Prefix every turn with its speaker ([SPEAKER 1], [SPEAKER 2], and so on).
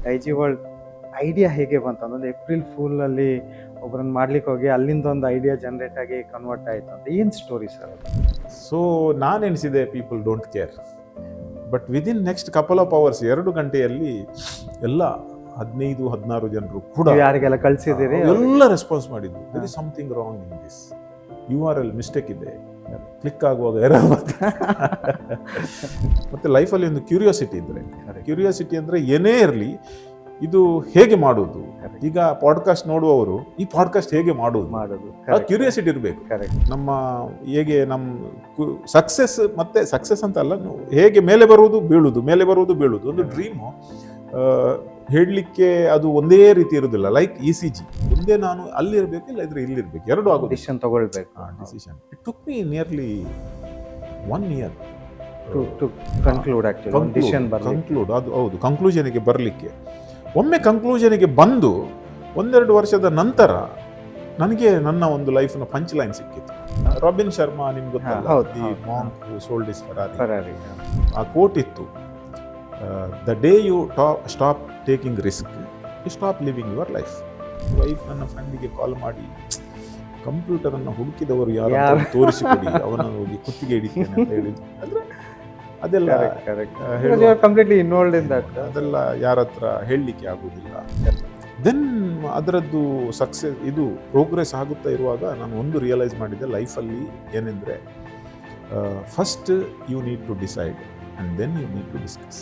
[SPEAKER 1] Daiji world idea ಹೇಗೆ ಬಂತು ಅನ್ನೋದು ಏಪ್ರಿಲ್ ಫೂಲಲ್ಲಿ ಒಬ್ಬರನ್ನ ಮಾಡ್ಲಿಕ್ಕೆ ಹೋಗಿ ಅಲ್ಲಿಂದ ಒಂದು ಐಡಿಯಾ ಜನರೇಟ್ ಆಗಿ ಕನ್ವರ್ಟ್ ಆಯಿತು ಅಂತ ಏನು ಸ್ಟೋರಿ ಸರ್ ಅದು?
[SPEAKER 2] ಸೊ ನಾನು ಎಣಿಸಿದೆ people don't care, but within next couple of hours 2 ಗಂಟೆಯಲ್ಲಿ ಎಲ್ಲ 15-16 ಜನರು ಕೂಡ
[SPEAKER 1] ನೀವು ಯಾರಿಗೆಲ್ಲ ಕಳಿಸಿದ್ದೀರಿ
[SPEAKER 2] ಎಲ್ಲ ರೆಸ್ಪಾನ್ಸ್ ಮಾಡಿದ್ರು. There is something wrong in this, URL mistake ಇದೆ, ಕ್ಲಿಕ್ ಆಗುವಾಗ ಎರರ್ ಮತ್ತೆ ಲೈಫಲ್ಲಿ ಒಂದು ಕ್ಯೂರಿಯಾಸಿಟಿ ಇದ್ರೆ, ಕ್ಯೂರಿಯಾಸಿಟಿ ಅಂದರೆ ಏನೇ ಇರಲಿ ಇದು ಹೇಗೆ ಮಾಡೋದು. ಈಗ ಪಾಡ್ಕಾಸ್ಟ್ ನೋಡುವವರು ಈ ಪಾಡ್ಕಾಸ್ಟ್ ಹೇಗೆ ಮಾಡೋದು ಕ್ಯೂರಿಯಾಸಿಟಿ ಇರಬೇಕು. ನಮ್ಮ ಹೇಗೆ ನಮ್ಮ ಸಕ್ಸಸ್ ಮತ್ತೆ ಸಕ್ಸಸ್ ಅಂತ ಅಲ್ಲ, ಹೇಗೆ ಮೇಲೆ ಬರುವುದು ಬೀಳುವುದು, ಮೇಲೆ ಬರುವುದು ಬೀಳುವುದು ಒಂದು ಡ್ರೀಮು ಹೇಳಲಿಕ್ಕೆ ಅದು ಒಂದೇ ರೀತಿ ಇರೋದಿಲ್ಲ. ಲೈಕ್ ECG ಒಂದೇ ನಾನು ಅಲ್ಲಿರಬೇಕು ಇಲ್ಲ ಇದ್ರೆ ಇಲ್ಲಿರ್ಬೇಕು, ಎರಡು ಆಗೋದು.
[SPEAKER 1] ಡಿಸಿಷನ್ ತಗೊಳ್ಬೇಕು.
[SPEAKER 2] Decision it took me nearly 1 year
[SPEAKER 1] to conclude
[SPEAKER 2] conclude ಅದು ಹೌದು, ಕನ್ಕ್ಲೂಷನ್ಗೆ ಬರಲಿಕ್ಕೆ. ಒಮ್ಮೆ ಕನ್ಕ್ಲೂಷನ್ಗೆ ಬಂದು 1-2 ವರ್ಷದ ನಂತರ ನನಗೆ ನನ್ನ ಒಂದು ಲೈಫ್ನ ಪಂಚ್ ಲೈನ್ ಸಿಕ್ಕಿತ್ತು. ರಾಬಿನ್ ಶರ್ಮಾ ನಿಮ್ಗೆ ಗೊತ್ತಲ್ಲ, the monk who sold his Ferrari, ಆ ಕೋಟ್ ಇತ್ತು, the day you stop taking risk you stop living your life. Wife ನನ್ನ ಫ್ರೆಂಡಿಗೆ ಕಾಲ್ ಮಾಡಿ ಕಂಪ್ಯೂಟರನ್ನು ಹುಡುಕಿದವರು ಯಾರು ತೋರಿಸಿಕೊಡಿ, ಅವನನ್ನು ಹೋಗಿ ಕುತ್ತಿಗೆ ಹಿಡಿತೇನೆ ಅಂತ ಹೇಳಿದ್ರು. ಅಂದರೆ ಅದೆಲ್ಲ
[SPEAKER 1] ಕಂಪ್ಲೀಟ್ಲಿ ಇನ್ವಾಲ್ವ್ಡ್ ಇನ್ ದಟ್,
[SPEAKER 2] ಅದೆಲ್ಲ ಯಾರ ಹತ್ರ ಹೇಳಲಿಕ್ಕೆ ಆಗೋದಿಲ್ಲ. ದೆನ್ ಅದರದ್ದು ಸಕ್ಸಸ್ ಇದು ಪ್ರೋಗ್ರೆಸ್ ಆಗುತ್ತಾ ಇರುವಾಗ ನಾನು ಒಂದು ರಿಯಲೈಸ್ ಮಾಡಿದ್ದೆ ಲೈಫಲ್ಲಿ ಏನೆಂದರೆ, first you need to decide and then you need to discuss.